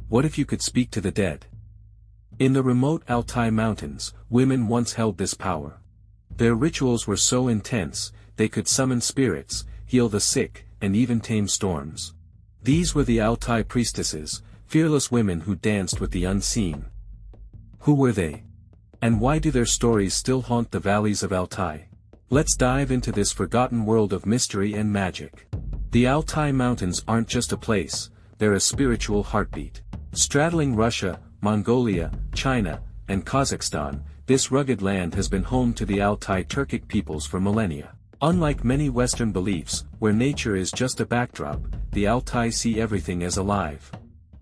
What if you could speak to the dead? In the remote Altai Mountains, women once held this power. Their rituals were so intense, they could summon spirits, heal the sick, and even tame storms. These were the Altai priestesses, fearless women who danced with the unseen. Who were they? And why do their stories still haunt the valleys of Altai? Let's dive into this forgotten world of mystery and magic. The Altai Mountains aren't just a place, they're a spiritual heartbeat. Straddling Russia, Mongolia, China, and Kazakhstan, this rugged land has been home to the Altai Turkic peoples for millennia. Unlike many Western beliefs, where nature is just a backdrop, the Altai see everything as alive.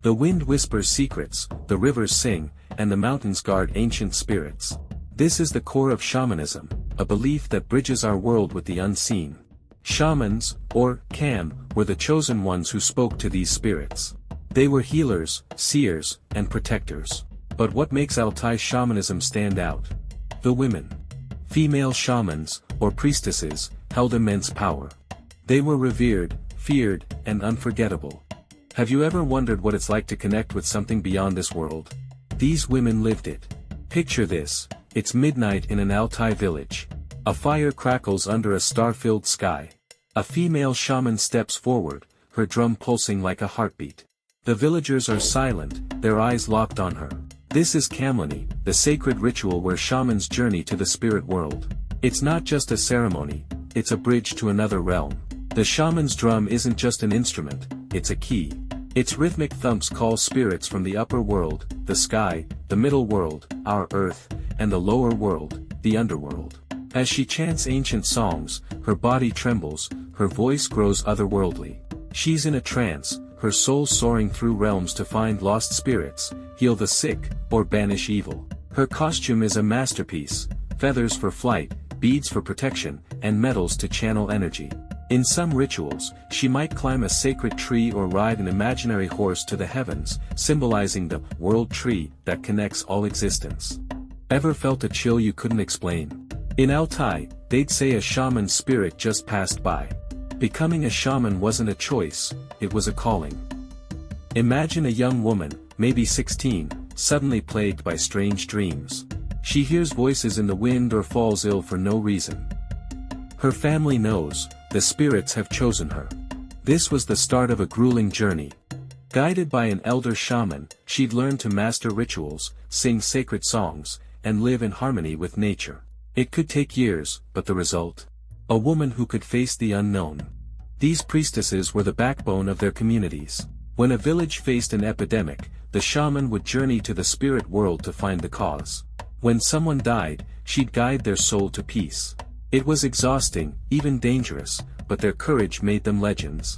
The wind whispers secrets, the rivers sing, and the mountains guard ancient spirits. This is the core of shamanism, a belief that bridges our world with the unseen. Shamans, or Kam, were the chosen ones who spoke to these spirits. They were healers, seers, and protectors. But what makes Altai shamanism stand out? The women. Female shamans, or priestesses, held immense power. They were revered, feared, and unforgettable. Have you ever wondered what it's like to connect with something beyond this world? These women lived it. Picture this, it's midnight in an Altai village. A fire crackles under a star-filled sky. A female shaman steps forward, her drum pulsing like a heartbeat. The villagers are silent, their eyes locked on her. This is Kamlani, the sacred ritual where shamans journey to the spirit world. It's not just a ceremony, it's a bridge to another realm. The shaman's drum isn't just an instrument, it's a key. Its rhythmic thumps call spirits from the upper world, the sky, the middle world, our earth, and the lower world, the underworld. As she chants ancient songs, her body trembles, her voice grows otherworldly. She's in a trance, her soul soaring through realms to find lost spirits, heal the sick, or banish evil. Her costume is a masterpiece, feathers for flight, beads for protection, and metals to channel energy. In some rituals, she might climb a sacred tree or ride an imaginary horse to the heavens, symbolizing the world tree that connects all existence. Ever felt a chill you couldn't explain? In Altai, they'd say a shaman's spirit just passed by. Becoming a shaman wasn't a choice, it was a calling. Imagine a young woman, maybe 16, suddenly plagued by strange dreams. She hears voices in the wind or falls ill for no reason. Her family knows, the spirits have chosen her. This was the start of a grueling journey. Guided by an elder shaman, she'd learn to master rituals, sing sacred songs, and live in harmony with nature. It could take years, but the result? A woman who could face the unknown. These priestesses were the backbone of their communities. When a village faced an epidemic, the shaman would journey to the spirit world to find the cause. When someone died, she'd guide their soul to peace. It was exhausting, even dangerous, but their courage made them legends.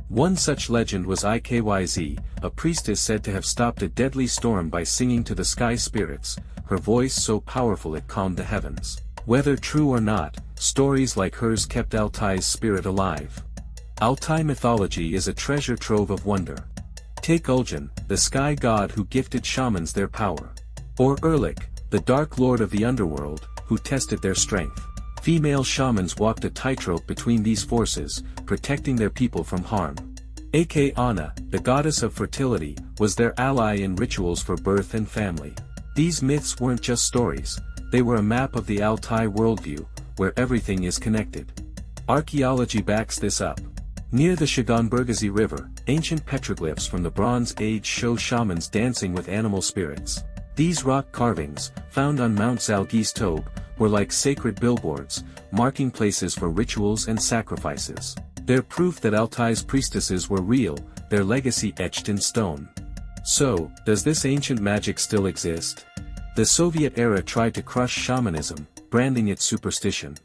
One such legend was Ikyz, a priestess said to have stopped a deadly storm by singing to the sky spirits, her voice so powerful it calmed the heavens. Whether true or not, stories like hers kept Altai's spirit alive. Altai mythology is a treasure trove of wonder. Take Uljan, the sky god who gifted shamans their power. Or Erlik, the dark lord of the underworld, who tested their strength. Female shamans walked a tightrope between these forces, protecting their people from harm. Ana, the goddess of fertility, was their ally in rituals for birth and family. These myths weren't just stories, they were a map of the Altai worldview, where everything is connected. Archaeology backs this up. Near the Shaganburgazi River, ancient petroglyphs from the Bronze Age show shamans dancing with animal spirits. These rock carvings, found on Mount Zalgiz Tobe, were like sacred billboards, marking places for rituals and sacrifices. They're proof that Altai's priestesses were real, their legacy etched in stone. So, does this ancient magic still exist? The Soviet era tried to crush shamanism, branding it superstition.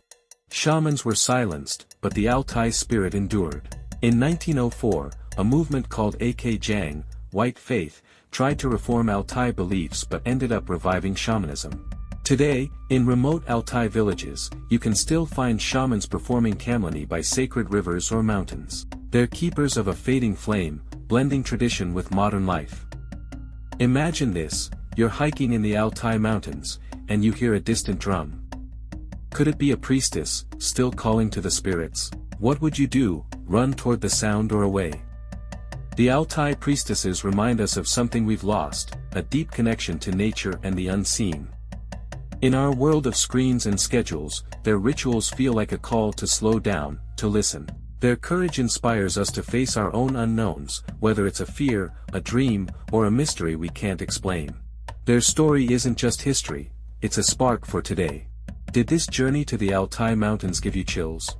Shamans were silenced, but the Altai spirit endured. In 1904, a movement called Akjang, White Faith, tried to reform Altai beliefs but ended up reviving shamanism. Today, in remote Altai villages, you can still find shamans performing Kamlani by sacred rivers or mountains. They're keepers of a fading flame, blending tradition with modern life. Imagine this, you're hiking in the Altai mountains, and you hear a distant drum. Could it be a priestess, still calling to the spirits? What would you do, run toward the sound or away? The Altai priestesses remind us of something we've lost, a deep connection to nature and the unseen. In our world of screens and schedules, their rituals feel like a call to slow down, to listen. Their courage inspires us to face our own unknowns, whether it's a fear, a dream, or a mystery we can't explain. Their story isn't just history, it's a spark for today. Did this journey to the Altai Mountains give you chills?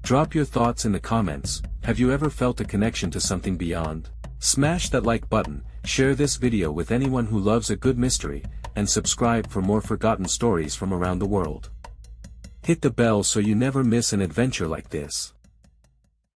Drop your thoughts in the comments. Have you ever felt a connection to something beyond? Smash that like button, share this video with anyone who loves a good mystery, and subscribe for more forgotten stories from around the world. Hit the bell so you never miss an adventure like this.